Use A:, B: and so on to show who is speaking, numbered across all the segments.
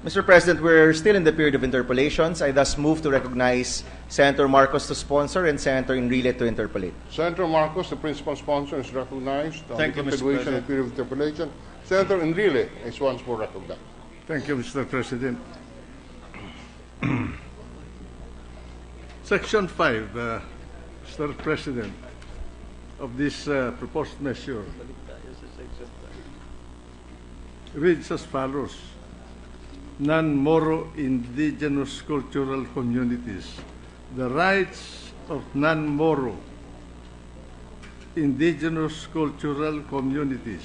A: Mr. President, we're still in the period of interpellations. I thus move to recognize Senator Marcos to sponsor and Senator Enriles to interpellate.
B: Senator Marcos, the principal sponsor, is recognized.
C: Thank you, Mr.
B: Continuation of
C: President.
B: period of interpellation. Senator Enriles is once more recognized.
D: Thank you, Mr. President. Section 5, Mr. President, of this proposed measure reads as follows. Non-Moro indigenous cultural communities. The rights of non-Moro indigenous cultural communities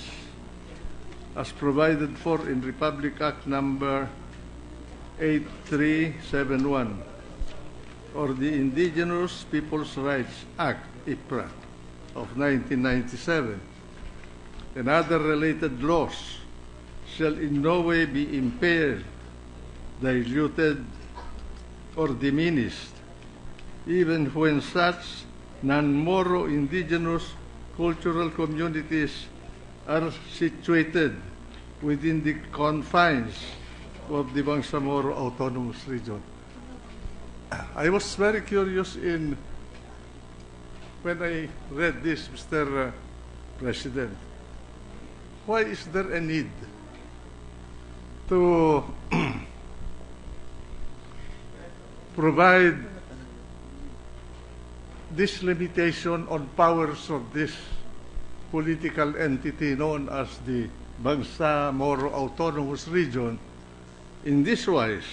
D: as provided for in Republic Act number 8371 or the Indigenous Peoples' Rights Act, IPRA, of 1997, and other related laws shall in no way be impaired, diluted, or diminished, even when such non-Moro indigenous cultural communities are situated within the confines of the Bangsamoro Autonomous Region. I was very curious when I read this, Mr. President. Why is there a need to provide this limitation on powers of this political entity known as the Bangsamoro Autonomous Region in this wise,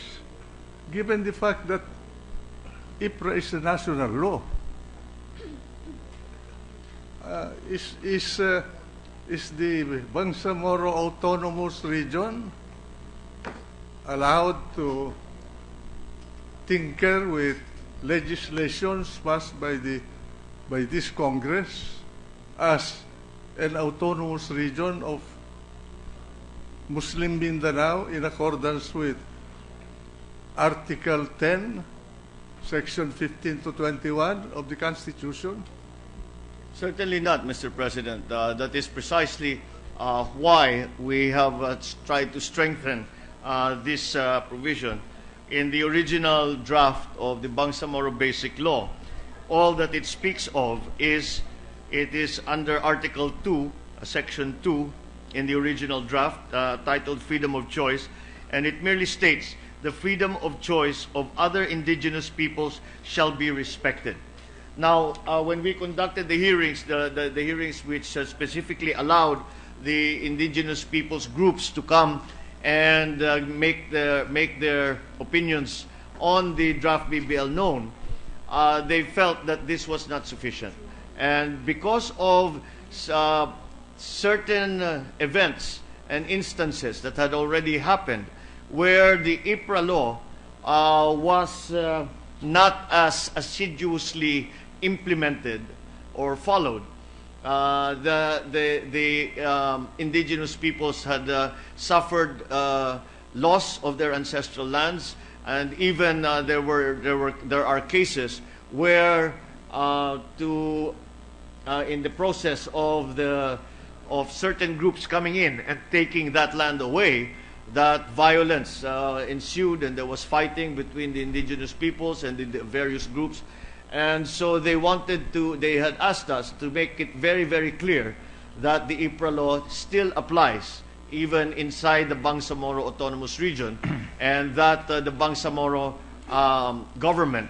D: given the fact that IPRA is a national law? Is the Bangsamoro Autonomous Region allowed to tinker with legislations passed by this Congress as an autonomous region of Muslim Mindanao in accordance with Article 10, Section 15 to 21 of the Constitution?
C: Certainly not, Mr. President. That is precisely why we have tried to strengthen this provision. In the original draft of the Bangsamoro Basic Law, all that it speaks of is under Article 2, Section 2, in the original draft, titled Freedom of Choice, and it merely states, the freedom of choice of other indigenous peoples shall be respected. Now, when we conducted the hearings, the hearings which specifically allowed the indigenous peoples groups to come and make their opinions on the draft BBL known, they felt that this was not sufficient. And because of certain events and instances that had already happened where the IPRA law was not as assiduously implemented or followed, the indigenous peoples had suffered loss of their ancestral lands, and even there are cases where in the process of certain groups coming in and taking that land away, that violence ensued, and there was fighting between the indigenous peoples and the various groups. And so they had asked us to make it very, very clear that the IPRA law still applies even inside the Bangsamoro Autonomous Region, and that the Bangsamoro government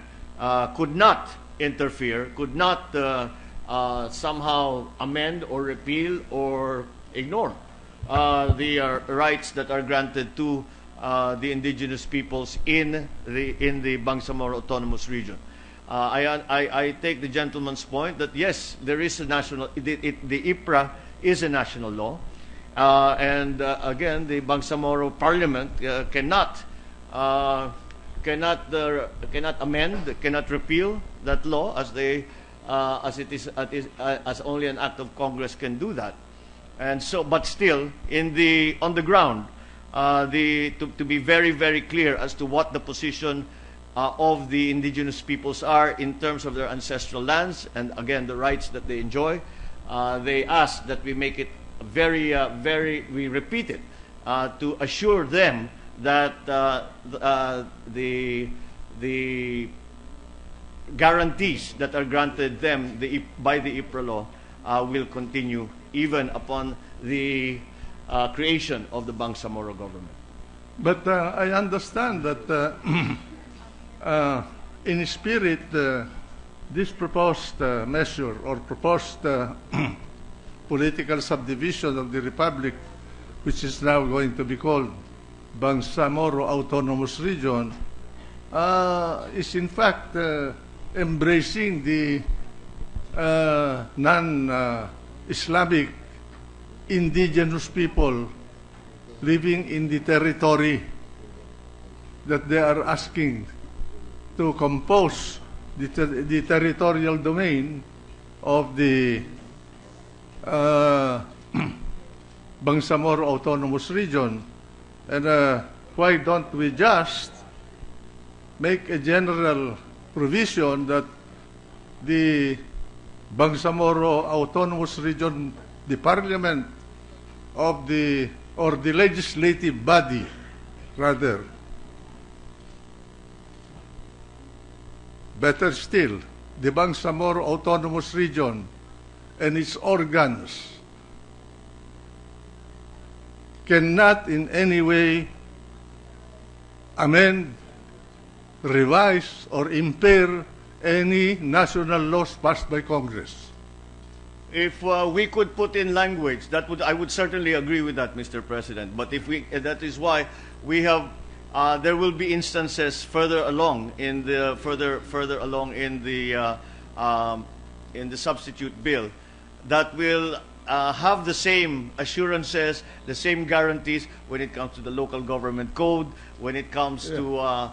C: could not interfere, could not somehow amend or repeal or ignore the rights that are granted to the indigenous peoples in the Bangsamoro Autonomous Region. I take the gentleman's point that yes, there is a national. The IPRA is a national law, and again, the Bangsamoro Parliament cannot amend, cannot repeal that law as only an act of Congress can do that. And so, but still, on the ground, to be very, very clear as to what the position of the indigenous peoples are in terms of their ancestral lands, and again, the rights that they enjoy, they ask that we make it we repeat it, to assure them that the guarantees that are granted them by the IPRA law will continue even upon the creation of the Bangsamoro government.
D: But I understand that in spirit, this proposed measure or proposed political subdivision of the Republic, which is now going to be called Bangsamoro Autonomous Region, is in fact embracing the non-Islamic indigenous people living in the territory that they are asking to compose the territorial domain of the Bangsamoro Autonomous Region. And why don't we just make a general provision that the Bangsamoro Autonomous Region, the parliament of the, or the legislative body, rather, better still, the Bangsamoro Autonomous Region and its organs cannot in any way amend, revise, or impair any national laws passed by Congress.
C: If we could put in language, I would certainly agree with that, Mr. President. But if that is why we have, there will be instances further along in the substitute bill that will have the same assurances, the same guarantees when it comes to the local government code, when it comes to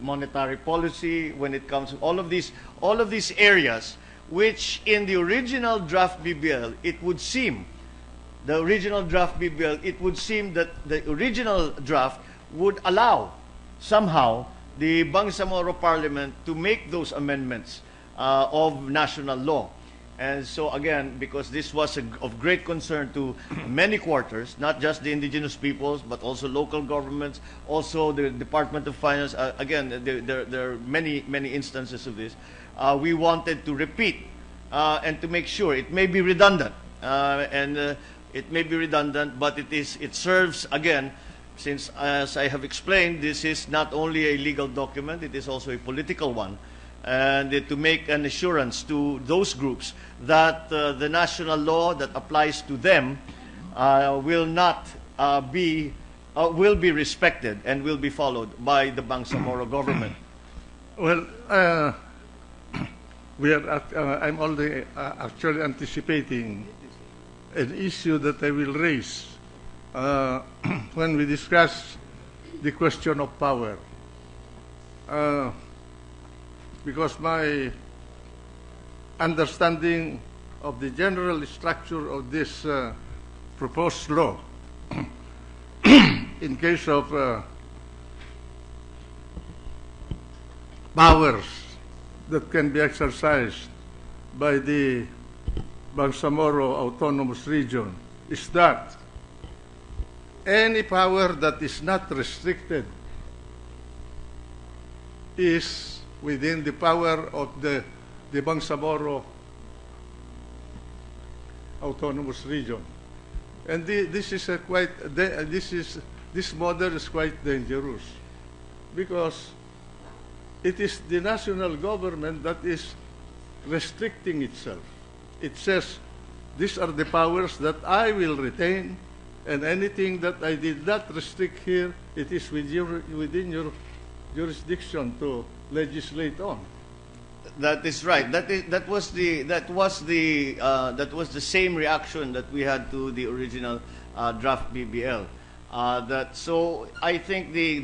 C: monetary policy, when it comes to all of these areas, which in the original draft BBL, it would seem that the original draft would allow somehow the Bangsamoro Parliament to make those amendments of national law. And so again, because this was of great concern to many quarters, not just the indigenous peoples, but also local governments, also the Department of Finance, again, there are many instances of this. We wanted to repeat and to make sure it may be redundant, it may be redundant, but it serves again, since as I have explained, this is not only a legal document, it is also a political one, and to make an assurance to those groups that the national law that applies to them will be respected and will be followed by the Bangsamoro government.
D: Well, I'm already actually anticipating an issue that I will raise when we discuss the question of power. Because my understanding of the general structure of this proposed law, in case of powers that can be exercised by the Bangsamoro Autonomous Region, is that any power that is not restricted is within the power of the Bangsamoro Autonomous Region, and this model is quite dangerous, because it is the national government that is restricting itself. It says, these are the powers that I will retain, and anything that I did not restrict here, it is within your jurisdiction to legislate on.
C: That is right. That was the same reaction that we had to the original draft BBL. So I think the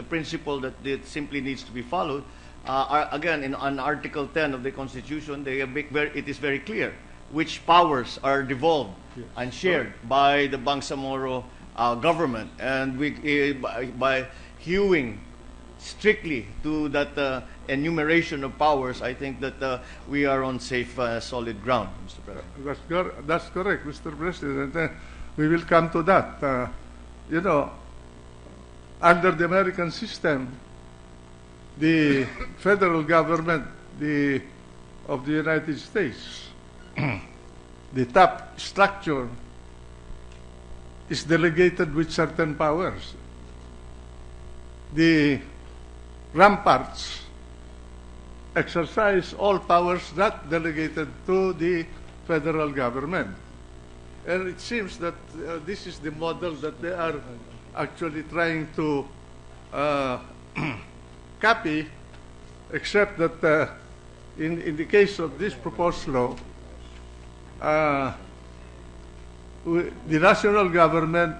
C: principle that it simply needs to be followed. Again, on Article 10 of the Constitution, it is very clear which powers are devolved and shared by the Bangsamoro government, and by hewing strictly to that enumeration of powers, I think that we are on safe, solid ground, Mr. President.
D: That's correct, Mr. President. We will come to that. under the American system, the federal government of the United States, the top structure is delegated with certain powers. The ramparts exercise all powers not delegated to the federal government. And it seems that this is the model that they are actually trying to copy, except that in the case of this proposed law, the national government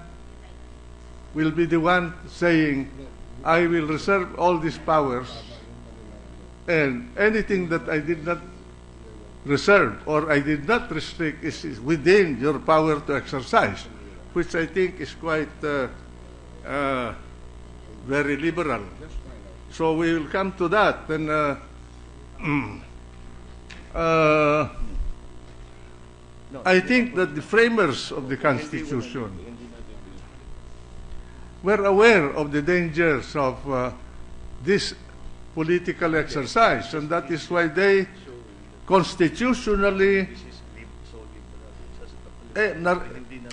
D: will be the one saying, I will reserve all these powers, and anything that I did not reserve or I did not restrict is within your power to exercise, which I think is quite very liberal. So we will come to that. And I think that the framers of the Constitution were aware of the dangers of this political exercise, and that is why they constitutionally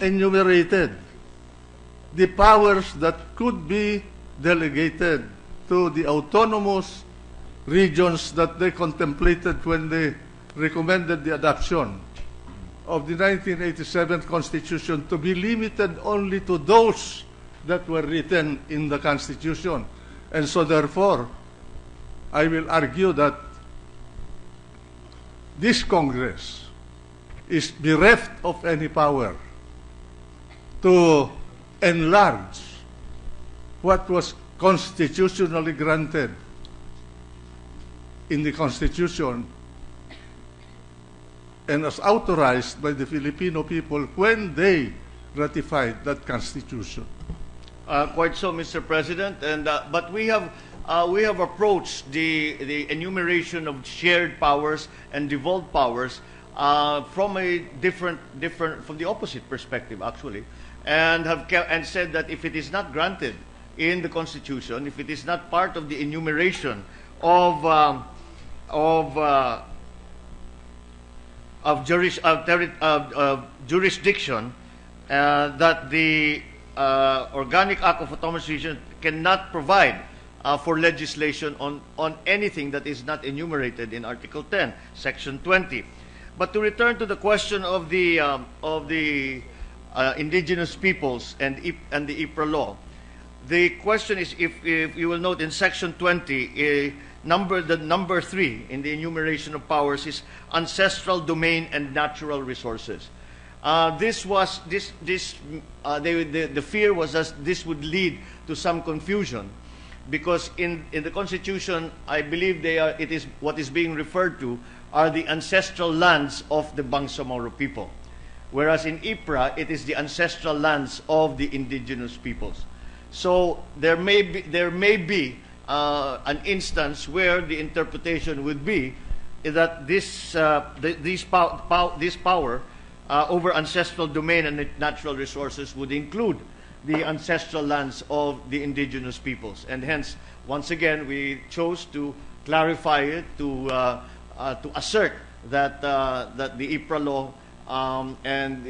D: enumerated the powers that could be delegated to the autonomous regions that they contemplated when they recommended the adoption of the 1987 Constitution to be limited only to those that were written in the Constitution. And so therefore, I will argue that this Congress is bereft of any power to enlarge what was constitutionally granted in the Constitution and as authorized by the Filipino people when they ratified that Constitution.
C: Quite so, Mr. President. And but we have approached the enumeration of shared powers and devolved powers from a different from the opposite perspective, actually, and and said that if it is not granted in the Constitution, if it is not part of the enumeration of jurisdiction, that the Organic Act of Autonomous Region cannot provide for legislation on anything that is not enumerated in Article 10, Section 20. But to return to the question of the indigenous peoples and the IPRA law, the question is, if you will note in Section 20, the number 3 in the enumeration of powers is ancestral domain and natural resources. The fear was that this would lead to some confusion, because in the Constitution, I believe it is what is being referred to are the ancestral lands of the Bangsamoro people, whereas in IPRA it is the ancestral lands of the indigenous peoples. So there may be an instance where the interpretation would be that this power over ancestral domain and natural resources would include the ancestral lands of the indigenous peoples, and hence, once again, we chose to clarify it to assert that the IPRA law and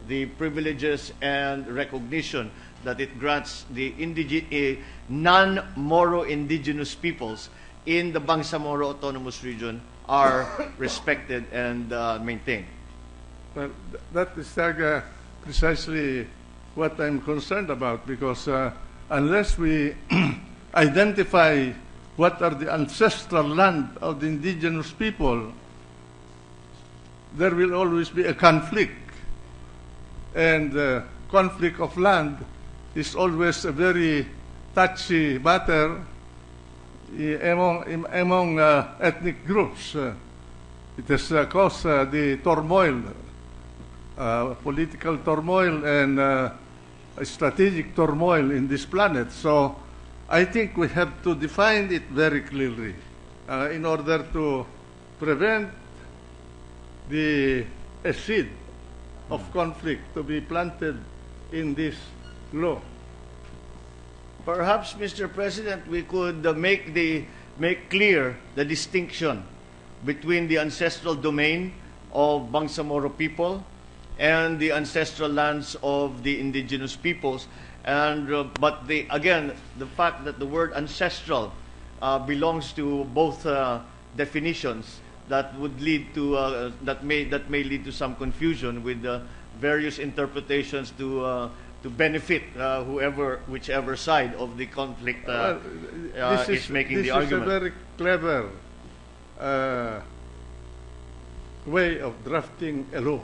C: the privileges and recognition that it grants the non-Moro indigenous peoples in the Bangsamoro Autonomous Region are respected and maintained.
D: Well, that is precisely what I'm concerned about, because unless we identify what are the ancestral land of the indigenous people, there will always be a conflict. And conflict of land is always a very touchy matter among ethnic groups. It has caused the turmoil, political turmoil and strategic turmoil in this planet. So I think we have to define it very clearly in order to prevent a seed of conflict to be planted in this law.
C: Perhaps, Mr. President, we could make clear the distinction between the ancestral domain of Bangsamoro people and the ancestral lands of the indigenous peoples. And but again, the fact that the word ancestral belongs to both definitions, that would lead to that may lead to some confusion with various interpretations to benefit whichever side of the conflict is making the argument.
D: This is a very clever way of drafting a law,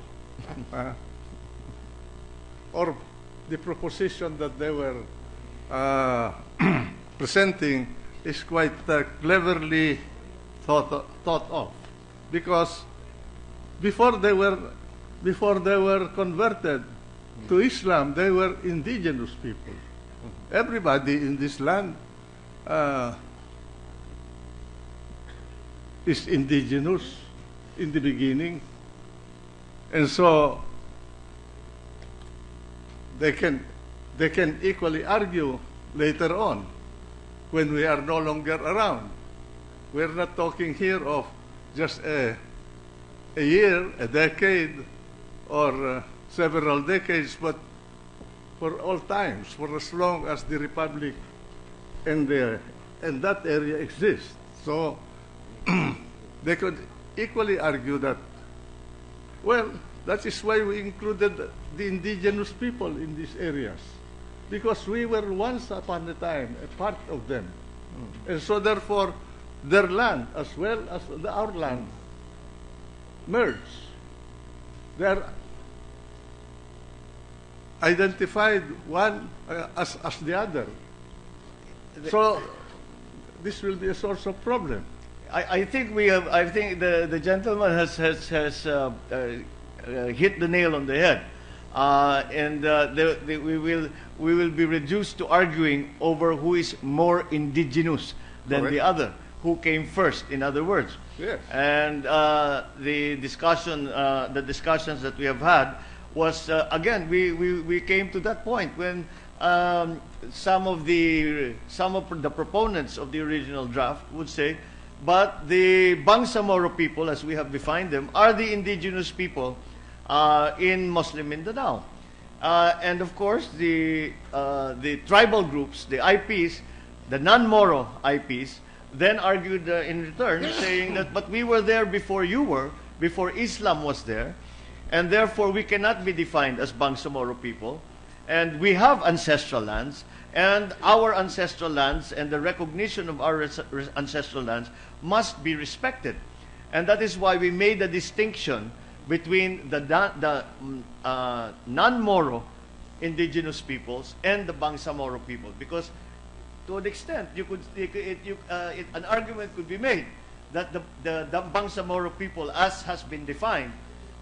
D: or the proposition that they were presenting is quite cleverly thought of, because before they were converted to Islam, they were indigenous people. Everybody in this land is indigenous in the beginning, and so they can equally argue later on when we are no longer around. We're not talking here of just a year, a decade, or several decades, but for all times, for as long as the Republic and that area exists. So they could equally argue that, well, that is why we included the indigenous people in these areas, because we were once upon a time a part of them. And so therefore, their land as well as our land merge. They are identified one as the other. So this will be a source of problem.
C: I think we have. I think the gentleman has hit the nail on the head, and we will be reduced to arguing over who is more indigenous than the other, who came first. In other words,
D: yes.
C: And the discussions that we have had was again we came to that point when some of the proponents of the original draft would say, but the Bangsamoro people, as we have defined them, are the indigenous people in Muslim Mindanao. And of course, the tribal groups, the IPs, the non-Moro IPs, then argued in return, saying that, but we were there before you were, before Islam was there, and therefore we cannot be defined as Bangsamoro people, and we have ancestral lands, and our ancestral lands and the recognition of our ancestral lands must be respected. And that is why we made a distinction between the non-Moro indigenous peoples and the Bangsamoro people, because to an extent an argument could be made that the Bangsamoro people, as has been defined,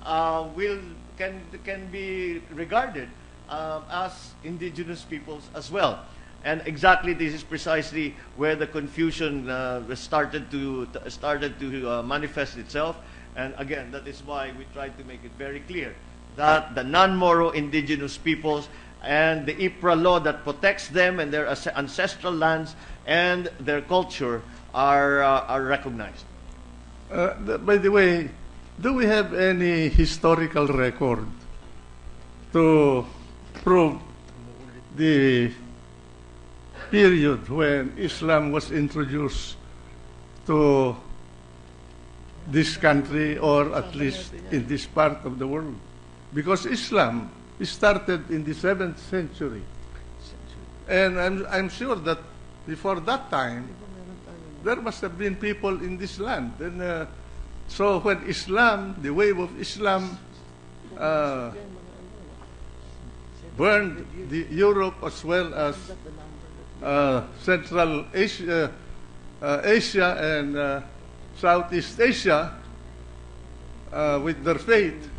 C: can be regarded as indigenous peoples as well. And exactly this is precisely where the confusion started to manifest itself. And again, that is why we tried to make it very clear that the non-Moro indigenous peoples and the IPRA law that protects them and their ancestral lands and their culture are recognized.
D: By the way, do we have any historical record to prove the period when Islam was introduced to this country, or at least in this part of the world? Because Islam started in the 7th century. And I'm sure that before that time, there must have been people in this land. And so when Islam, the wave of Islam, burned Europe as well as Central Asia, Asia and Southeast Asia with their faith,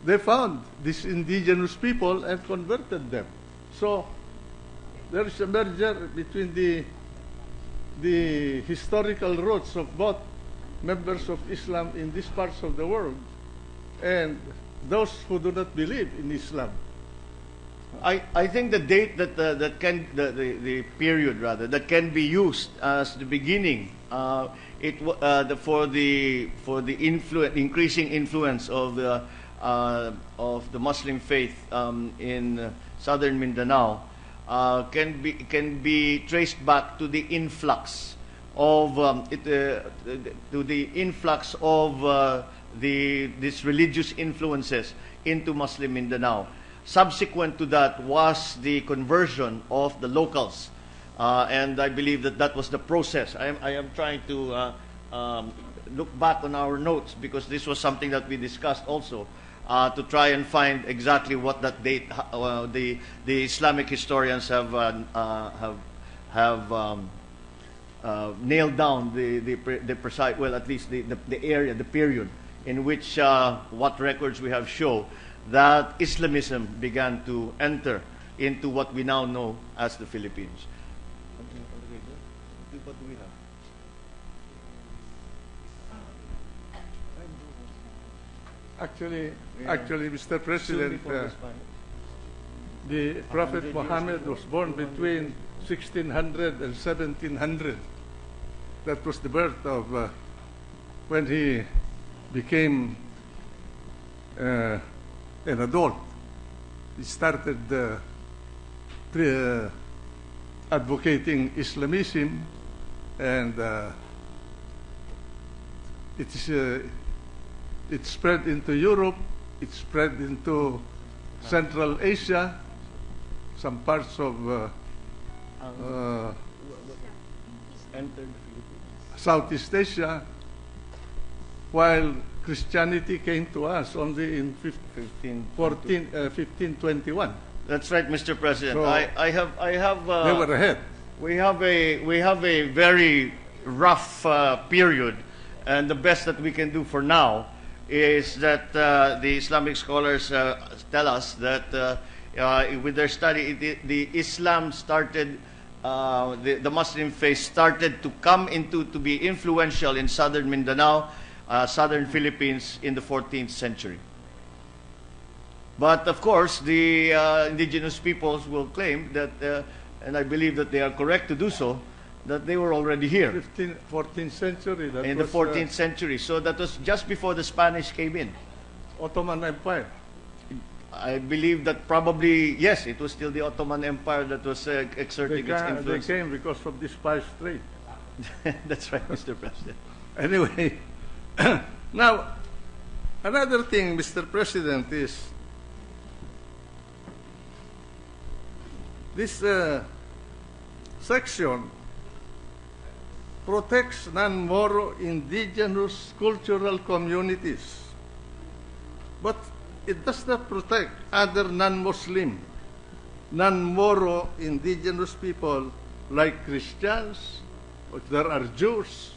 D: they found these indigenous people and converted them. So there is a merger between the historical roots of both members of Islam in these parts of the world and those who do not believe in Islam.
C: I think the date the period rather that can be used as the beginning for the increasing influence of the Muslim faith in southern Mindanao can be traced back to the influx of these religious influences into Muslim Mindanao. Subsequent to that was the conversion of the locals, and I believe that was the process. I am trying to look back on our notes because this was something that we discussed also to try and find exactly what that date. The Islamic historians have nailed down the precise, well, at least the area, the period in which what records we have show that Islamism began to enter into what we now know as the Philippines.
D: Actually, Mr. President, the Prophet Muhammad was born between 1600 and 1700. That was the birth of when he became an adult. He started advocating Islamism, and it spread into Europe, it spread into Central Asia, some parts of Southeast Asia, while Christianity came to us only in 1521.
C: That's right, Mr. President.
D: So,
C: I have.
D: They were ahead.
C: We have a very rough period, and the best that we can do for now is that the Islamic scholars tell us that with their study, the Islam started, the Muslim faith started to come to be influential in southern Mindanao, southern Philippines in the 14th century. But of course, the indigenous peoples will claim that, and I believe that they are correct to do so, that they were already here.
D: 14th century.
C: In the 14th century. So that was just before the Spanish came in.
D: Ottoman Empire.
C: I believe that probably, yes, it was still the Ottoman Empire that was exerting its
D: They
C: influence.
D: came because of the spice trade.
C: That's right, Mr. President.
D: Anyway, now, another thing, Mr. President, is this section protects non-Moro indigenous cultural communities, but it does not protect other non-Muslim, non-Moro indigenous people like Christians, but there are Jews,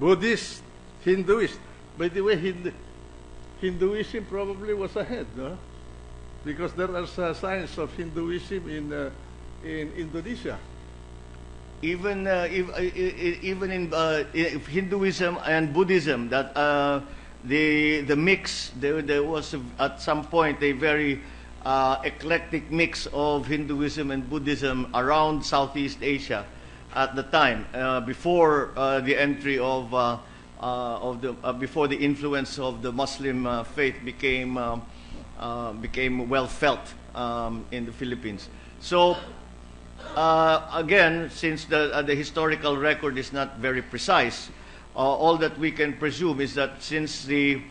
D: Buddhists, Hinduists. By the way, Hinduism probably was ahead, no? Because there are signs of Hinduism in Indonesia.
C: Even in Hinduism and Buddhism, that the mix, there was at some point a very eclectic mix of Hinduism and Buddhism around Southeast Asia at the time, before the entry of before the influence of the Muslim faith became well felt in the Philippines. So again, since the historical record is not very precise, all that we can presume is that since the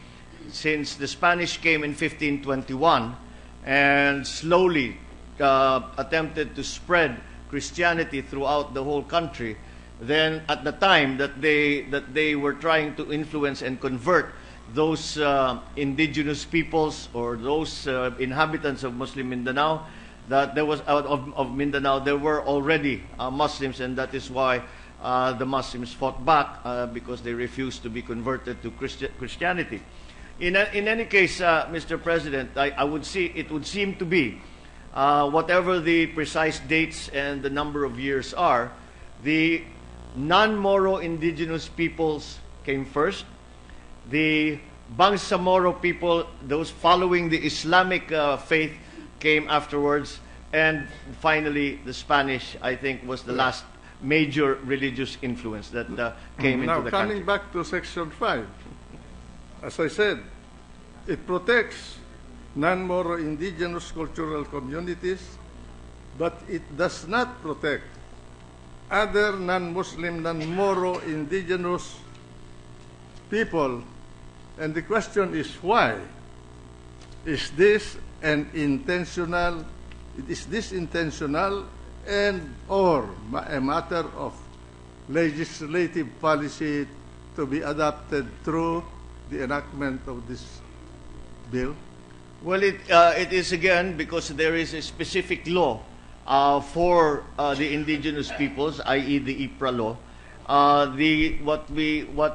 C: Spanish came in 1521 and slowly attempted to spread Christianity throughout the whole country, then at the time that they were trying to influence and convert those indigenous peoples or those inhabitants of Muslim Mindanao, that there was of Mindanao, there were already Muslims, and that is why the Muslims fought back because they refused to be converted to Christianity. In any case, Mr. President, I would see it would seem to be whatever the precise dates and the number of years are, the non-Moro indigenous peoples came first. The Bangsamoro people, those following the Islamic faith, came afterwards, and finally the Spanish, I think, was the last major religious influence that came into
D: Now,
C: the
D: coming
C: country.
D: back to Section 5, as I said, it protects non-Moro indigenous cultural communities, but it does not protect other non-Muslim, non-Moro indigenous people. And the question is why? Is this intentional and or a matter of legislative policy to be adopted through the enactment of this bill?
C: Well, it is again because there is a specific law for the indigenous peoples, i.e., the IPRA law. What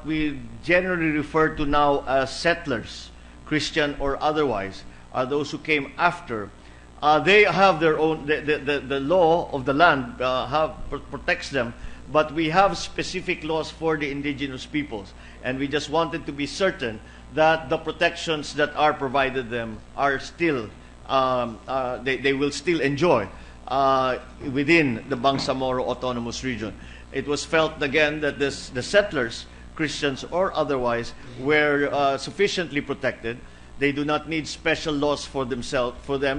C: we generally refer to now as settlers, Christian or otherwise, are those who came after. They have their own. The law of the land protects them, but we have specific laws for the indigenous peoples, and we just wanted to be certain that the protections that are provided them are still they will still enjoy within the Bangsamoro Autonomous Region. It was felt again that the settlers, Christians or otherwise, were sufficiently protected. They do not need special laws for them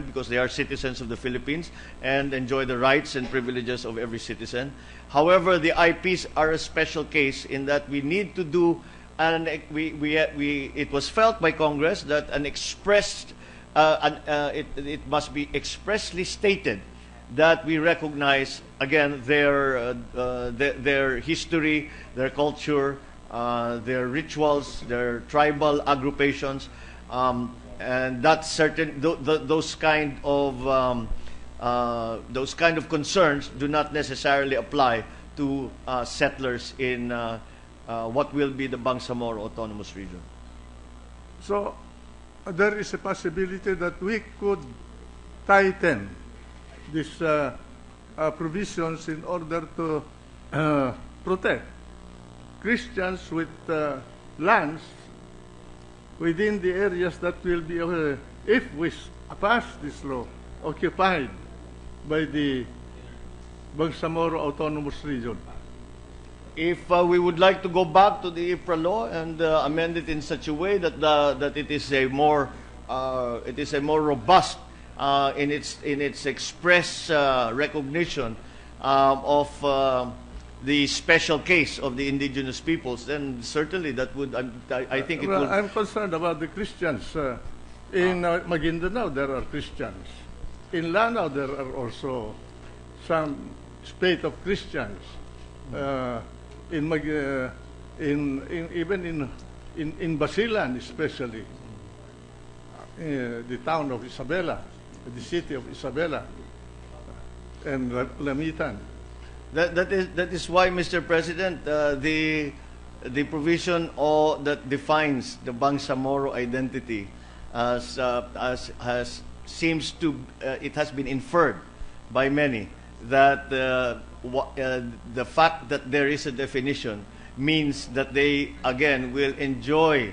C: because they are citizens of the Philippines and enjoy the rights and privileges of every citizen. However, the IPs are a special case in that we need to do, and it was felt by Congress that it must be expressly stated that we recognize again their history, their culture, their rituals, their tribal agrupations. And that certain those kind of concerns do not necessarily apply to settlers in what will be the Bangsamoro Autonomous Region.
D: So there is a possibility that we could tighten these provisions in order to protect Christians with lands within the areas that will be, if we pass this law, occupied by the Bangsamoro Autonomous Region.
C: If we would like to go back to the IPRA law and amend it in such a way that it is a more robust in its express recognition of the special case of the indigenous peoples, then certainly that would I think it would.
D: I'm concerned about the Christians. In Maguindanao, there are Christians. In Lanao, there are also some spate of Christians. Even in Basilan, especially the town of Isabela, the city of Isabela, and Lamitan.
C: That is why, Mr. President, the provision that defines the Bangsamoro identity seems to it has been inferred by many that the fact that there is a definition means that they again will enjoy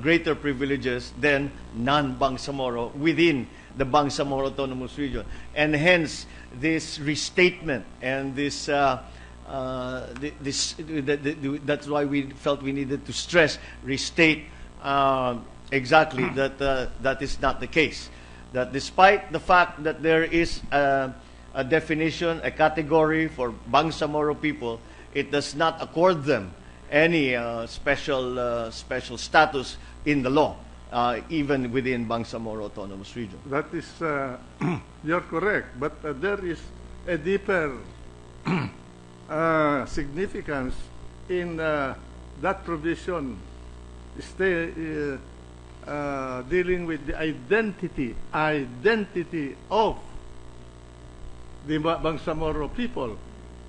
C: greater privileges than non-Bangsamoro within the Bangsamoro Autonomous Region, and hence this restatement and that's why we felt we needed to stress restate exactly that is not the case. That despite the fact that there is a definition, a category for Bangsamoro people, it does not accord them any special status in the law, even within Bangsamoro Autonomous Region.
D: That is, you're correct, but there is a deeper significance in that provision dealing with the identity of the Bangsamoro people,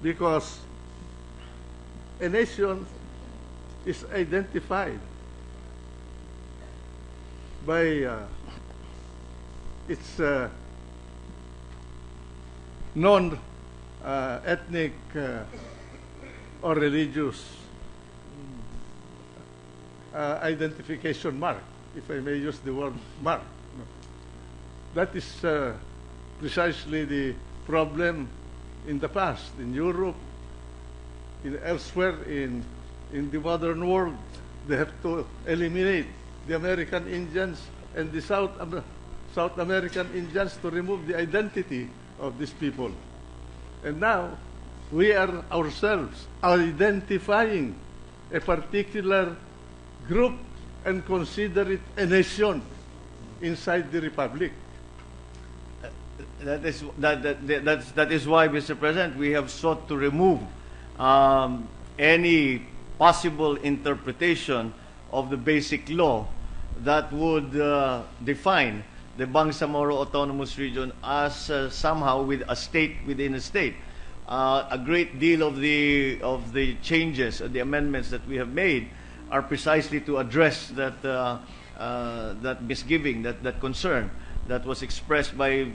D: because a nation is identified by its non-ethnic or religious identification mark, if I may use the word mark. That is precisely the problem in the past, in Europe, elsewhere in the modern world. They have to eliminate the American Indians and the South American Indians to remove the identity of these people. And now, we are ourselves identifying a particular group and consider it a nation inside the Republic.
C: That is why, Mr. President, we have sought to remove any possible interpretation of the basic law that would define the Bangsamoro Autonomous Region as somehow with a state within a state. A great deal of the changes, the amendments that we have made, are precisely to address that misgiving, that concern that was expressed by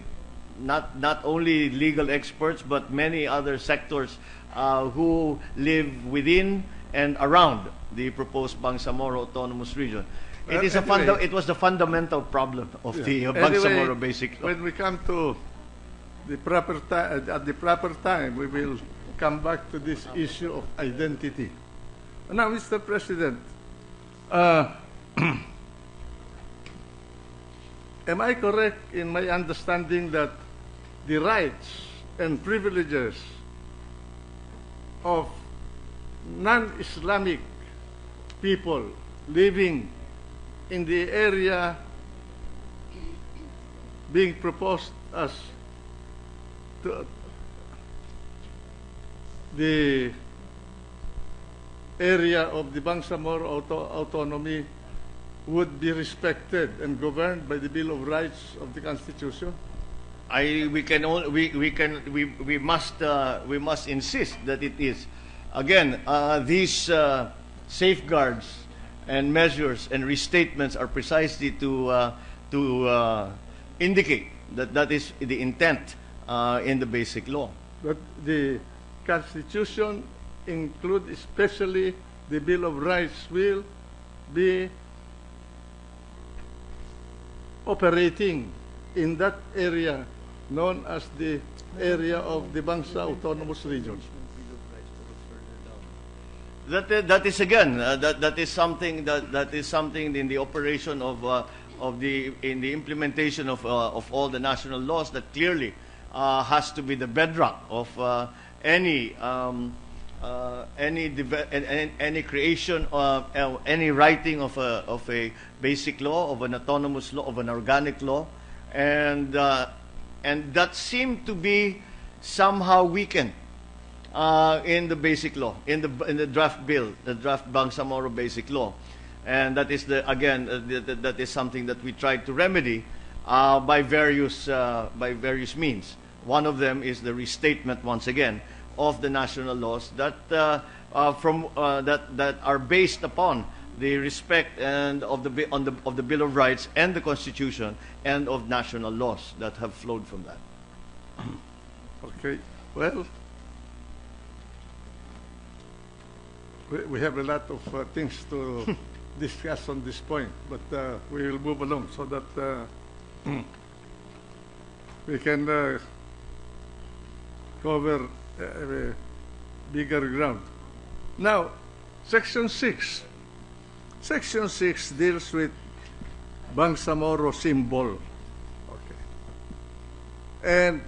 C: not only legal experts but many other sectors who live within and around the proposed Bangsamoro Autonomous Region. It was the fundamental problem of the Bangsamoro Basic Law.
D: When we come to the proper at the proper time, we will come back to this issue of identity. Now, Mr. President, am I correct in my understanding that the rights and privileges of non-Islamic people living in the area being proposed as the area of the Bangsamoro autonomy would be respected and governed by the Bill of Rights of the Constitution?
C: We must insist that it is. Again, these safeguards and measures and restatements are precisely to indicate that is the intent in the basic law.
D: But the Constitution include especially the Bill of Rights will be operating in that area known as the area of the Bangsa Autonomous Region.
C: That is again that is something in the operation of the implementation of all the national laws that clearly has to be the bedrock of any creation of any writing of a basic law, of an autonomous law, of an organic law, and that seemed to be somehow weakened in the basic law, in the draft bill, the draft Bangsamoro Basic Law, and that is that is something that we tried to remedy by various means. One of them is the restatement once again of the national laws that that are based upon the respect and of the Bill of Rights and the Constitution and of national laws that have flowed from that.
D: Okay, well, we have a lot of things to discuss on this point, but we will move along so that we can cover bigger ground. Now, Section 6. Section 6 deals with Bangsamoro symbol. Okay. And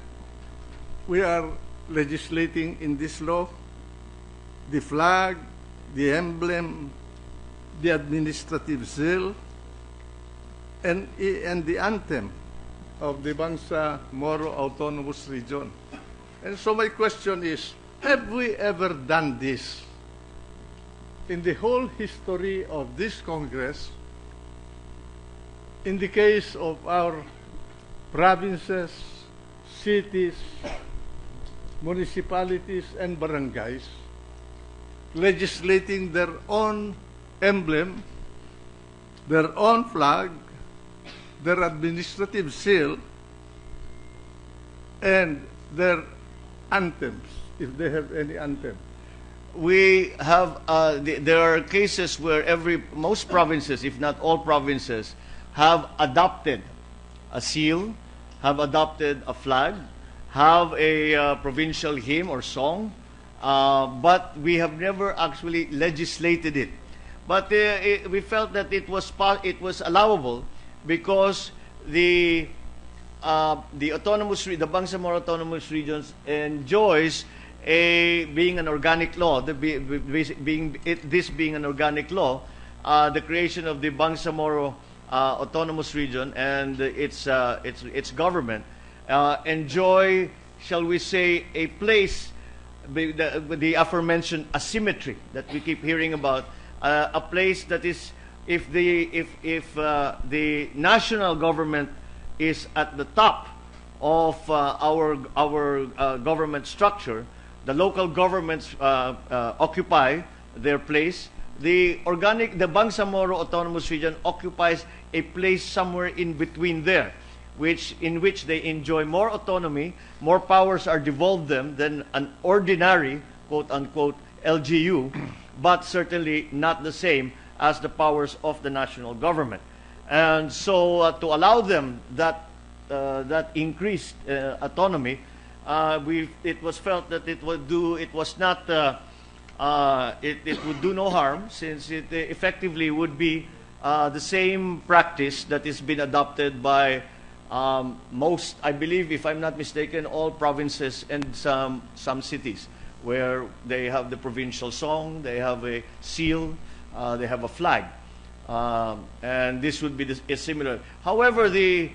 D: we are legislating in this law the flag, the emblem, the administrative seal, and the anthem of the Bangsamoro Autonomous Region. And so my question is, have we ever done this? In the whole history of this Congress, in the case of our provinces, cities, municipalities, and barangays, legislating their own emblem, their own flag, their administrative seal, and their anthems, if they have any anthem.
C: We have there are cases where most provinces, if not all provinces, have adopted a seal have adopted a flag, have a provincial hymn or song, but we have never actually legislated it. But we felt that it was allowable because the Bangsamoro Autonomous Regions enjoys being an organic law. This being an organic law, the creation of the Bangsamoro Autonomous Region and its government enjoy, shall we say, a place, the aforementioned asymmetry that we keep hearing about, a place that is, if the national government is at the top of our government structure, the local governments occupy their place. The Bangsamoro Autonomous Region occupies a place somewhere in between there, in which they enjoy more autonomy, more powers are devolved them than an ordinary, quote unquote, LGU, but certainly not the same as the powers of the national government. And so to allow them that increased autonomy, it was felt that it would do no harm, since it effectively would be the same practice that has been adopted by most, I believe, if I'm not mistaken, all provinces and some cities, where they have the provincial song, they have a seal, they have a flag, and this would be similar. However, the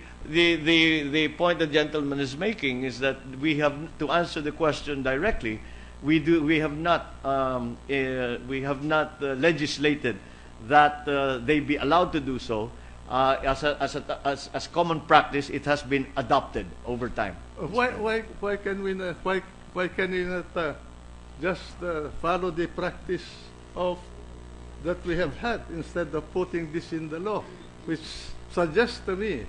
C: point the gentleman is making is that we have to answer the question directly. We have not legislated that they be allowed to do so. As common practice, it has been adopted over time.
D: Why can we not just follow the practice of that we have had, instead of putting this in the law, which suggests to me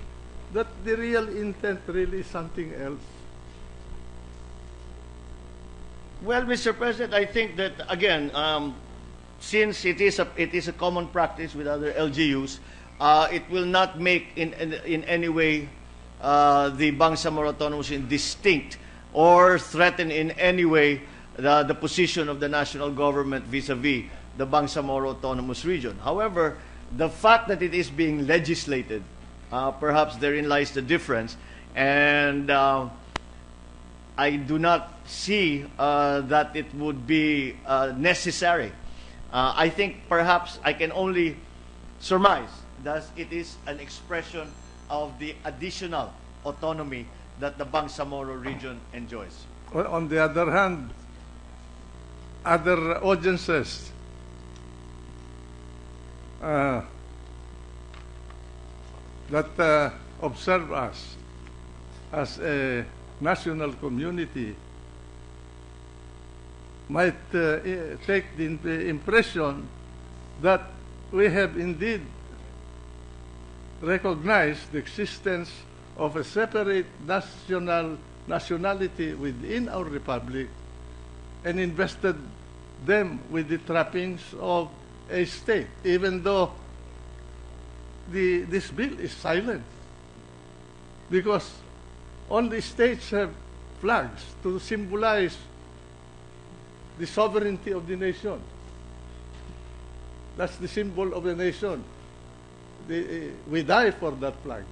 D: that the real intent really is something else?
C: Well, Mr. President, I think that, again, since it is a common practice with other LGUs, it will not make in any way the Bangsamoro Autonomous Region distinct or threaten in any way the position of the national government vis-a-vis the Bangsamoro Autonomous Region. However, the fact that it is being legislated, perhaps therein lies the difference, and I do not see that it would be necessary. I think perhaps I can only surmise that it is an expression of the additional autonomy that the Bangsamoro region enjoys.
D: Well, on the other hand, other audiences that observe us as a national community might take the impression that we have indeed recognized the existence of a separate nationality within our republic and invested them with the trappings of a state, even though this bill is silent, because only states have flags to symbolize the sovereignty of the nation. That's the symbol of the nation. We die for that flag.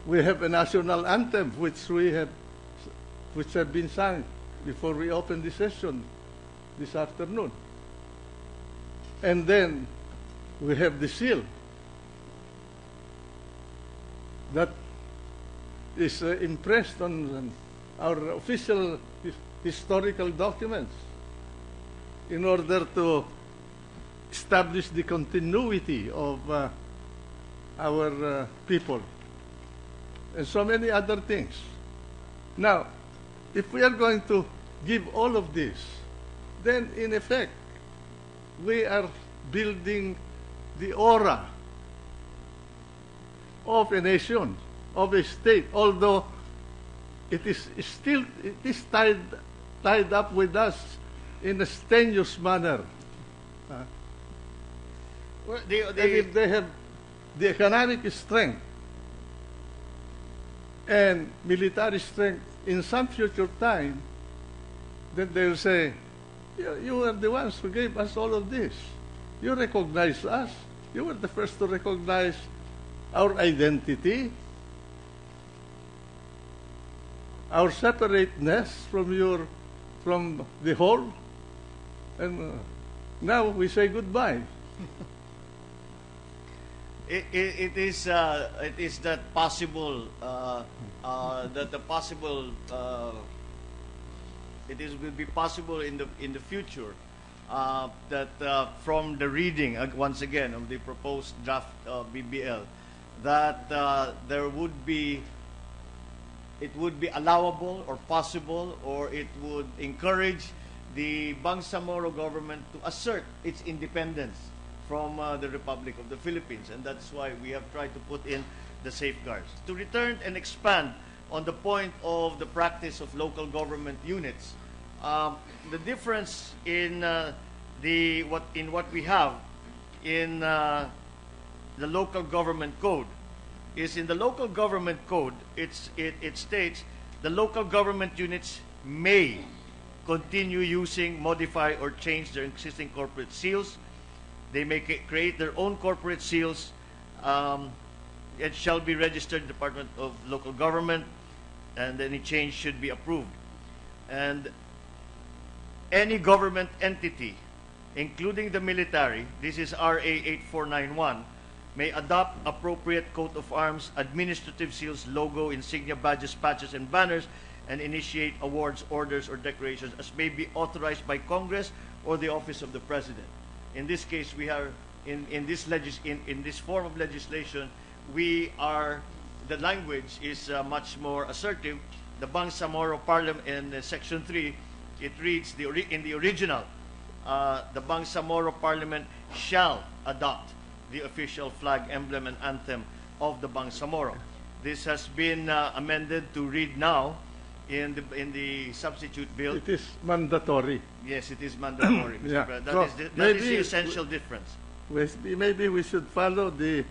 D: We have a national anthem which have been sung before we open the session this afternoon. And then we have the seal that is impressed on our official historical documents in order to establish the continuity of our people, and so many other things. Now, if we are going to give all of this, then in effect, we are building the aura of a nation, of a state, although it is tied up with us in a strenuous manner.
C: Well,
D: and if they have the economic strength and military strength in some future time, then they'll say, you are the ones who gave us all of this. You recognize us. You were the first to recognize our identity, our separateness from the whole, and now we say goodbye.
C: It is that possible that the possible will be possible in the future that from the reading once again of the proposed draft BBL that it would be allowable or possible, or it would encourage the Bangsamoro government to assert its independence from the Republic of the Philippines, and that's why we have tried to put in the safeguards. To return and expand on the point of the practice of local government units, the difference in what we have in the local government code is, in the local government code it states the local government units may continue using, modify, or change their existing corporate seals. They may create their own corporate seals. It shall be registered in the Department of Local Government, and any change should be approved. And any government entity, including the military, this is RA 8491, may adopt appropriate coat of arms, administrative seals, logo, insignia, badges, patches, and banners, and initiate awards, orders, or declarations as may be authorized by Congress or the Office of the President. In this case, we are in this form of legislation, the language is much more assertive. The Bangsamoro Parliament in Section 3, it reads in the original, the Bangsamoro Parliament shall adopt the official flag, emblem, and anthem of the Bangsamoro. This has been amended to read now in the substitute bill.
D: It is mandatory.
C: Yes, it is mandatory, Mr.
D: Yeah.
C: President. That is the essential difference.
D: Maybe we should follow the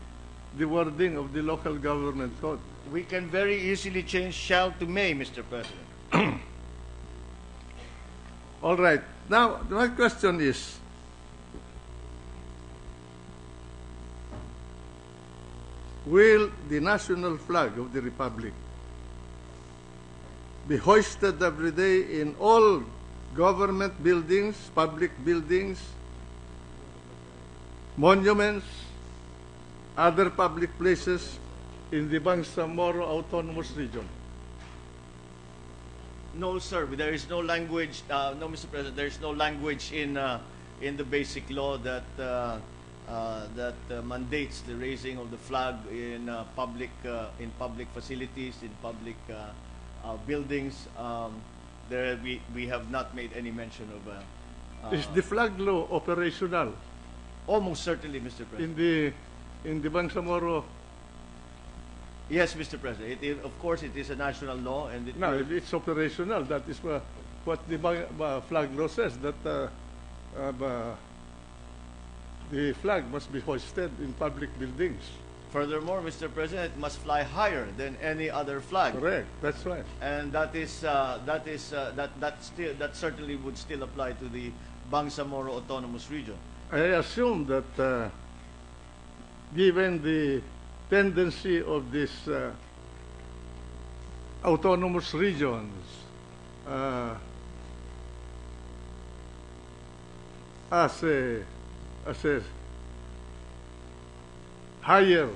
D: wording of the local government code.
C: We can very easily change shall to may, Mr. President.
D: All right. Now, my question is, will the national flag of the Republic be hoisted every day in all government buildings, public buildings, monuments, other public places in the Bangsamoro Autonomous Region?
C: No, sir. There is no language. No, Mr. President. There is no language in the basic law that mandates the raising of the flag in public facilities, in public buildings. We have not made any mention of.
D: Is the flag law operational
C: Almost certainly, Mr. President.
D: in the Bangsamoro?
C: Yes, Mr. President. Of course, it is a national law, and
D: No, if it's operational, that is what the flag law says, that the flag must be hoisted in public buildings.
C: Furthermore, Mr. President, it must fly higher than any other flag.
D: Correct, that's right.
C: And that certainly would still apply to the Bangsamoro Autonomous Region.
D: I assume that given the tendency of these autonomous regions as a higher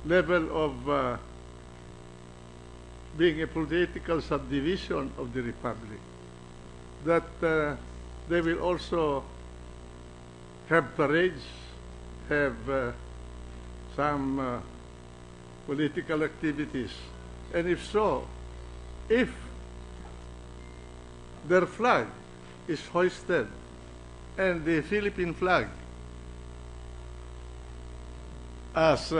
D: level of being a political subdivision of the Republic, that they will also have parades, have some political activities. And if so, if their flag is hoisted and the Philippine flag as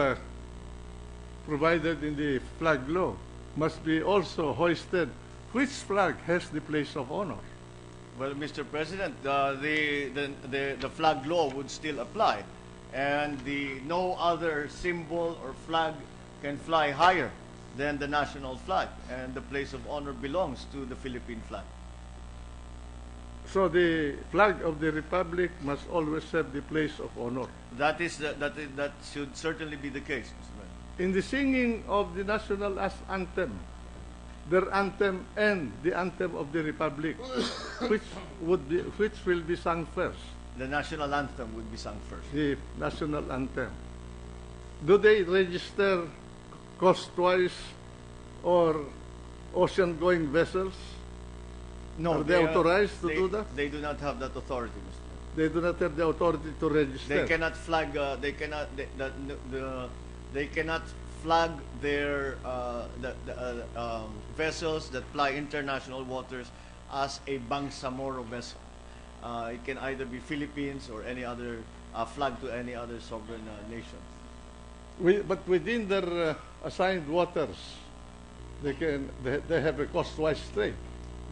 D: provided in the flag law must be also hoisted, which flag has the place of honor?
C: Well, Mr. President, the flag law would still apply, and no other symbol or flag can fly higher than the national flag, and the place of honor belongs to the Philippine flag.
D: So the flag of the Republic must always have the place of honor.
C: That should certainly be the case, Mr. President.
D: In the singing of the national anthem, their anthem and the anthem of the Republic, which will be sung first?
C: The national anthem would be sung first.
D: The national anthem. Do they register coastwise or ocean-going vessels?
C: No,
D: Are they authorized to do that?
C: They do not have that authority, Mr. President.
D: They do not have the authority to register.
C: They cannot flag. They cannot flag their vessels that ply international waters as a Bangsamoro vessel. It can either be Philippines or any other flag to any other sovereign nation.
D: But within their assigned waters, they have a coastwise trade.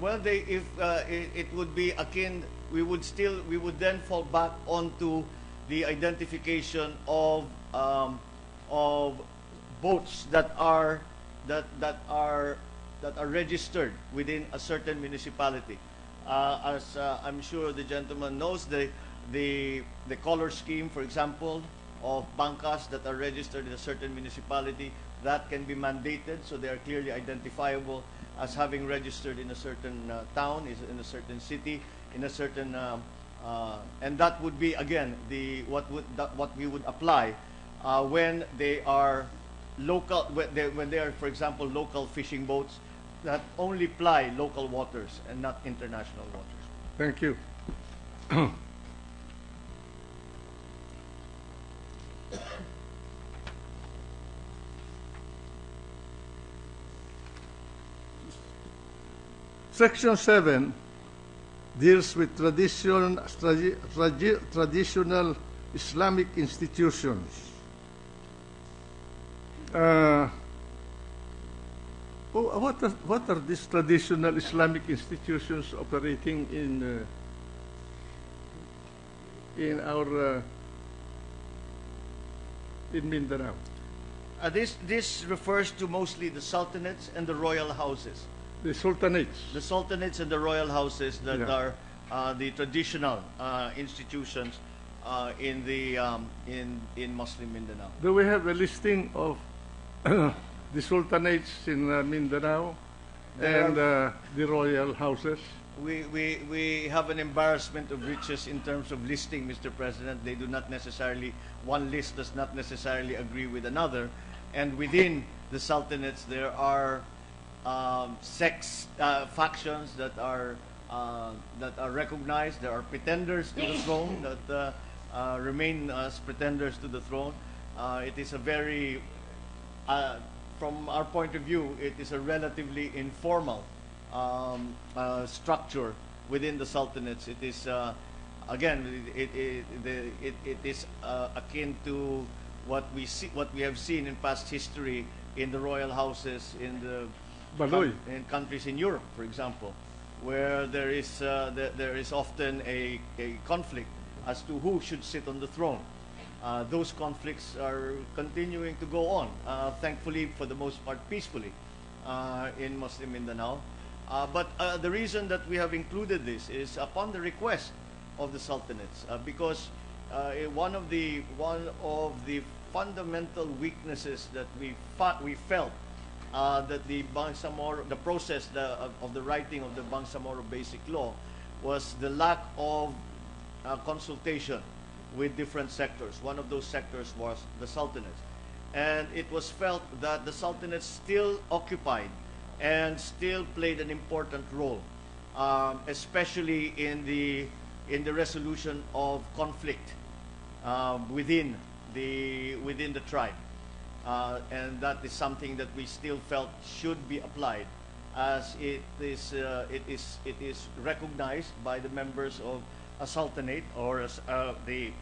C: Well, it would be akin. We would then fall back onto the identification of boats that are registered within a certain municipality. As I'm sure the gentleman knows, the color scheme, for example, of bancas that are registered in a certain municipality, that can be mandated, so they are clearly identifiable as having registered in a certain town, in a certain city, in a certain, and that would be again what we would apply when they are local, when they are, for example, local fishing boats that only ply local waters and not international waters.
D: Thank you. Section 7 deals with traditional Islamic institutions. What are these traditional Islamic institutions operating in Mindanao?
C: This refers to mostly the sultanates and the royal houses.
D: The sultanates.
C: The sultanates and the royal houses that
D: Yeah.
C: are the traditional institutions in Muslim Mindanao.
D: Do we have a listing of the sultanates in Mindanao and the royal houses?
C: We have an embarrassment of riches in terms of listing, Mr. President. They do not necessarily, one list does not necessarily agree with another. And within the sultanates, there are factions that are recognized. There are pretenders to the throne that remain as pretenders to the throne. It is a very, from our point of view, it is a relatively informal structure within the sultanates. It is again, it is akin to what we have seen in past history in the royal houses in countries in Europe, for example, where there is often a conflict as to who should sit on the throne. Those conflicts are continuing to go on, thankfully for the most part peacefully, in Muslim Mindanao. But the reason that we have included this is upon the request of the sultanates, because one of the fundamental weaknesses that we felt that the Bangsamoro, the process of the writing of the Bangsamoro Basic Law, was the lack of consultation with different sectors. One of those sectors was the sultanates, and it was felt that the sultanates still occupied and still played an important role, especially in the resolution of conflict within the tribe. And that is something that we still felt should be applied, as it is recognized by the members of a sultanate or as, the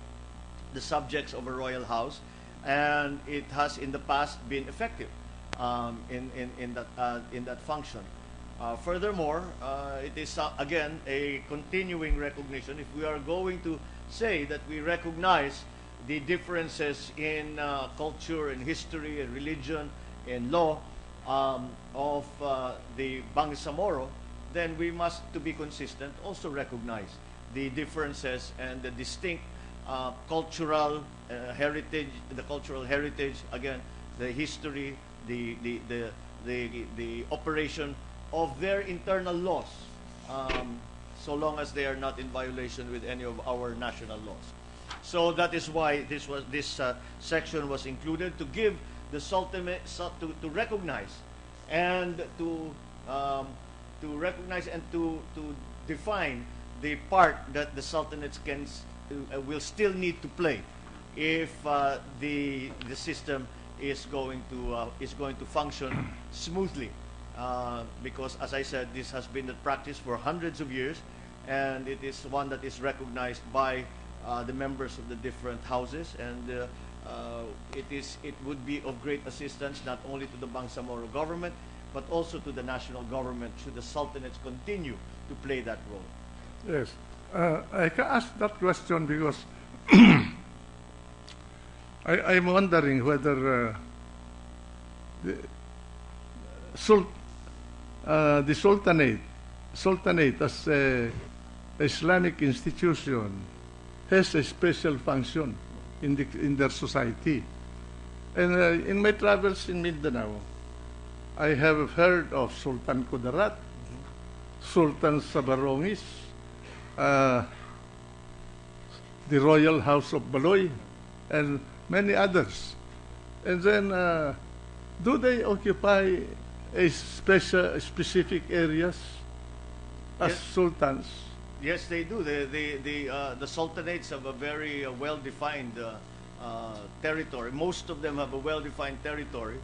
C: subjects of a royal house, and it has in the past been effective in that function. Furthermore, it is again a continuing recognition. If we are going to say that we recognize the differences in culture and history and religion and law, the Bangsamoro, then we must, to be consistent, also recognize the differences and the distinct cultural heritage, the cultural heritage, again, the history, the operation of their internal laws, so long as they are not in violation with any of our national laws. So that is why this section was included, to give the Sultanate to recognize and to recognize and to define the part that the Sultanates will still need to play if the system is going to function smoothly. Because, as I said, this has been the practice for hundreds of years, and it is one that is recognized by the members of the different houses, and it would be of great assistance not only to the Bangsamoro government but also to the national government should the Sultanates continue to play that role.
D: Yes. I can ask that question because I'm wondering whether the Sultanate as an Islamic institution has a special function in their society. And in my travels in Mindanao, I have heard of Sultan Kudarat, Sultan Sabarongis, the Royal House of Baloy, and many others. And then, do they occupy specific areas as sultans?
C: Yes, they do. The sultanates have a very well-defined territory. Most of them have a well-defined territory.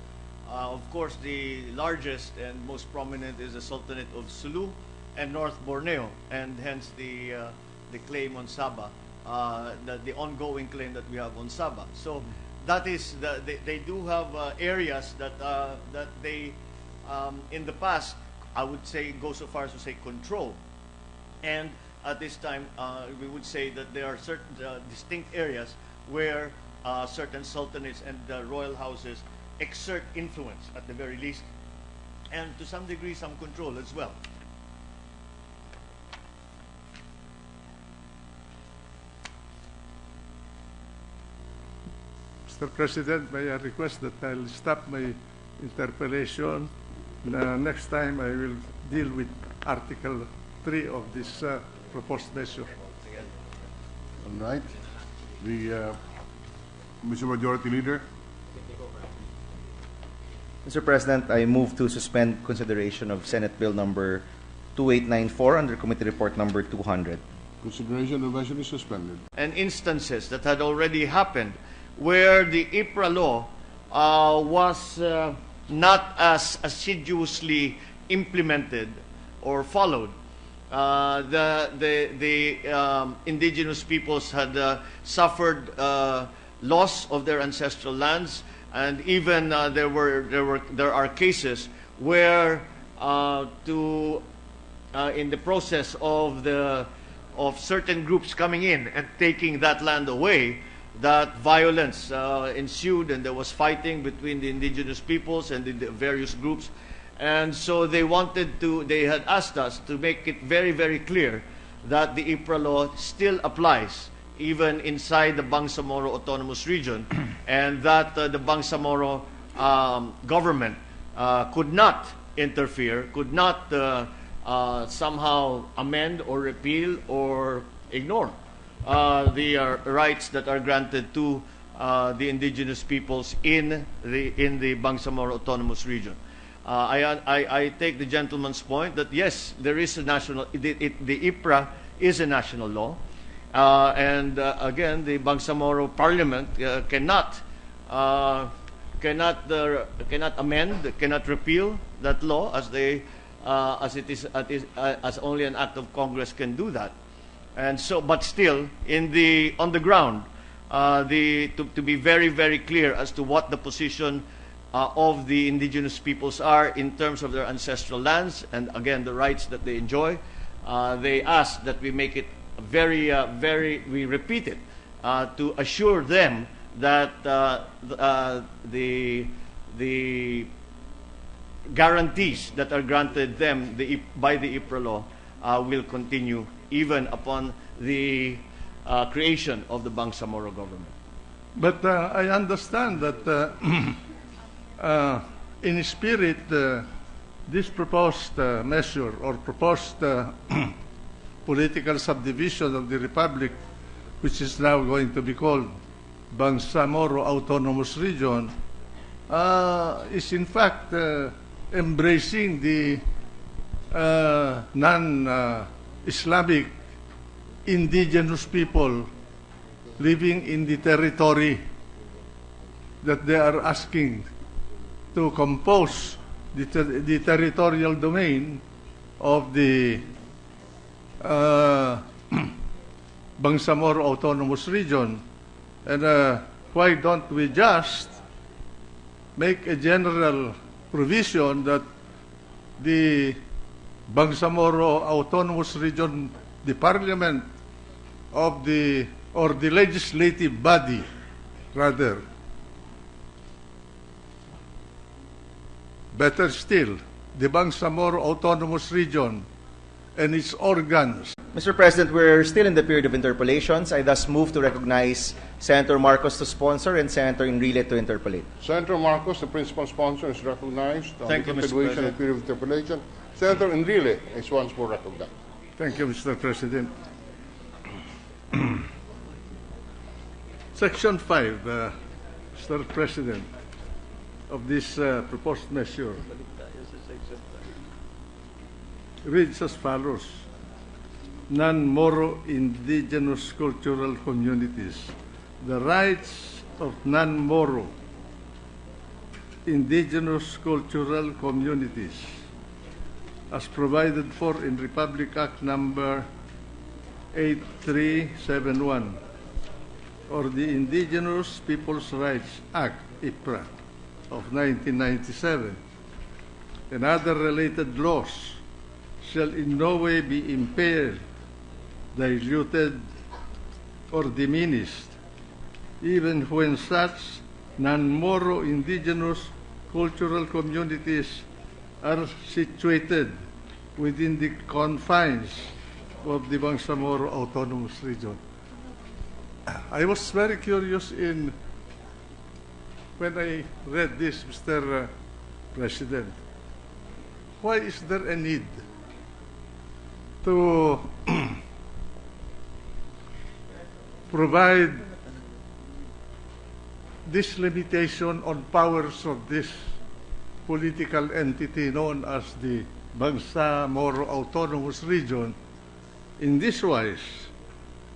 C: Of course, the largest and most prominent is the Sultanate of Sulu and North Borneo, and hence the claim on Sabah, the ongoing claim that we have on Sabah. So that is they do have areas that they in the past, I would say, go so far as to say control, and at this time we would say that there are certain distinct areas where certain sultanates and royal houses exert influence at the very least, and to some degree some control as well.
D: Mr. President, may I request that I'll stop my interpellation. Next time I will deal with Article 3 of this proposed measure.
B: All right. Mr. Majority Leader.
A: Mr. President, I move to suspend consideration of Senate Bill number 2894 under Committee Report number 200.
B: Consideration of the measure is suspended.
C: And instances that had already happened where the IPRA law was not as assiduously implemented or followed. The indigenous peoples had suffered loss of their ancestral lands, and even there are cases where in the process of certain groups coming in and taking that land away, that violence ensued, and there was fighting between the indigenous peoples and the various groups. And so they had asked us to make it very, very clear that the IPRA law still applies even inside the Bangsamoro Autonomous Region, and that the Bangsamoro government could not interfere, could not somehow amend or repeal or ignore the rights that are granted to the indigenous peoples in the Bangsamoro Autonomous Region. I take the gentleman's point that yes, there is a national. The IPRA is a national law, and again, the Bangsamoro Parliament cannot amend, cannot repeal that law as only an act of Congress can do that. And so, but still, on the ground, to be very, very clear as to what the position of the indigenous peoples are in terms of their ancestral lands, and again, the rights that they enjoy, they ask that we make it we repeat it, to assure them that the guarantees that are granted them by the IPRA law will continue even upon the creation of the Bangsamoro government.
D: But I understand that in spirit, this proposed measure or proposed political subdivision of the Republic, which is now going to be called Bangsamoro Autonomous Region, is in fact embracing the non-Islamic indigenous people living in the territory that they are asking to compose the territorial domain of the Bangsamoro Autonomous Region. And why don't we just make a general provision that the Bangsamoro Autonomous Region, the parliament of the, or the legislative body, rather, better still, the Bangsamoro Autonomous Region and its organs.
A: Mr. President, we're still in the period of interpellations. I thus move to recognize Senator Marcos to sponsor and Senator Enriles to interpellate.
B: Senator Marcos, the principal sponsor, is recognized on
C: Thank
B: the
C: you, Mr.
B: continuation
C: President.
B: of period of interpellation. Senator Enriles is once more recognized.
D: Thank you, Mr. President. Section 5, Mr. President, of this proposed measure reads as follows. Non-Moro indigenous cultural communities. The rights of non-Moro indigenous cultural communities as provided for in Republic Act number 8371 or the Indigenous Peoples' Rights Act, IPRA, of 1997 and other related laws shall in no way be impaired, diluted, or diminished, even when such non-Moro indigenous cultural communities are situated within the confines of the Bangsamoro Autonomous Region. I was very curious when I read this, Mr. President. Why is there a need to provide this limitation on powers of this political entity known as the Bangsamoro Autonomous Region in this wise,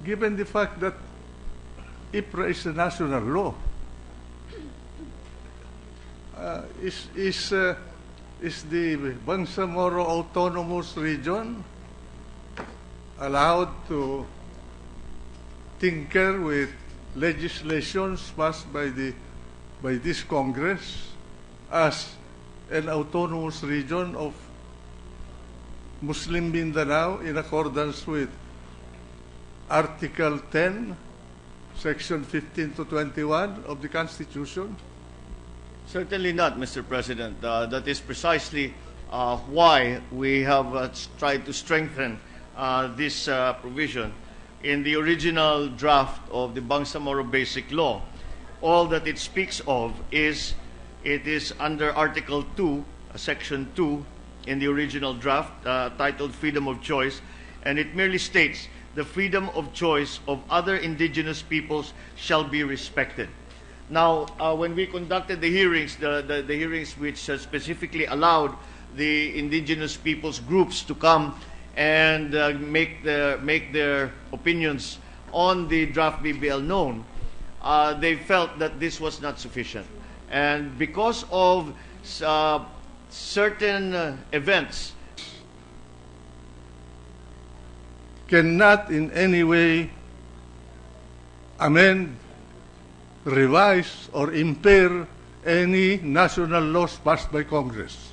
D: given the fact that IPRA is a national law? Is the Bangsamoro Autonomous Region allowed to tinker with legislations passed by this Congress as an autonomous region of Muslim Mindanao in accordance with Article 10, Section 15 to 21 of the Constitution?
C: Certainly not, Mr. President. That is precisely why we have tried to strengthen this provision. In the original draft of the Bangsamoro Basic Law, all that it speaks of is, it is under Article 2, Section 2, in the original draft, titled Freedom of Choice, and it merely states, the freedom of choice of other indigenous peoples shall be respected. Now, when we conducted the hearings, the hearings which specifically allowed the indigenous peoples groups to come and make their opinions on the draft BBL known, they felt that this was not sufficient. And because of certain events,
D: cannot in any way amend, revise, or impair any national laws passed by Congress.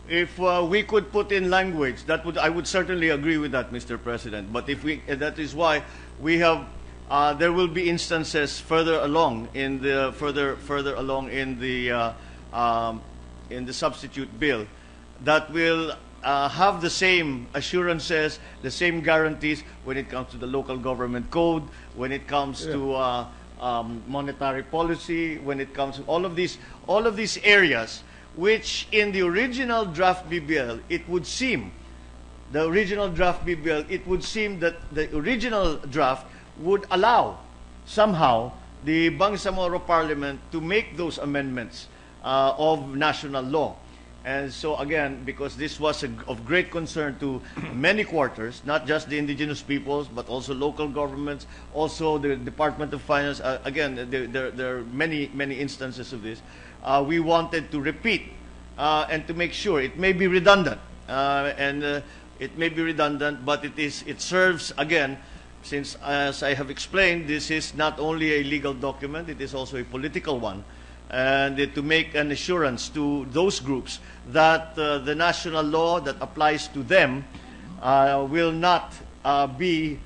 C: if we could put in language, I would certainly agree with that, Mr. President. But if that is why we have, there will be instances further along in the in the substitute bill that will have the same assurances, the same guarantees when it comes to the local government code, when it comes to monetary policy, when it comes to all of these areas, which in the original draft BBL, it would seem that the original draft would allow somehow the Bangsamoro Parliament to make those amendments of national law. And so again, because this was of great concern to many quarters, not just the indigenous peoples, but also local governments, also the Department of Finance, again, there are many instances of this. We wanted to repeat and to make sure it may be redundant, it may be redundant, but it serves, again, since, as I have explained, this is not only a legal document, it is also a political one, and to make an assurance to those groups that the national law that applies to them will not be